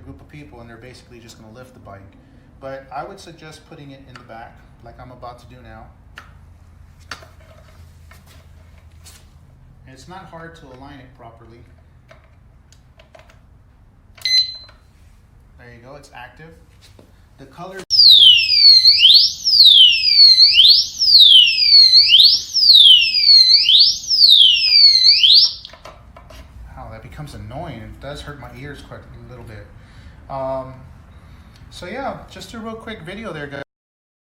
group of people and they're basically just going to lift the bike. But I would suggest putting it in the back like I'm about to do now. And it's not hard to align it properly. There you go, it's active. The color. Wow, that becomes annoying. It does hurt my ears quite a little bit. So yeah, just a real quick video there, guys.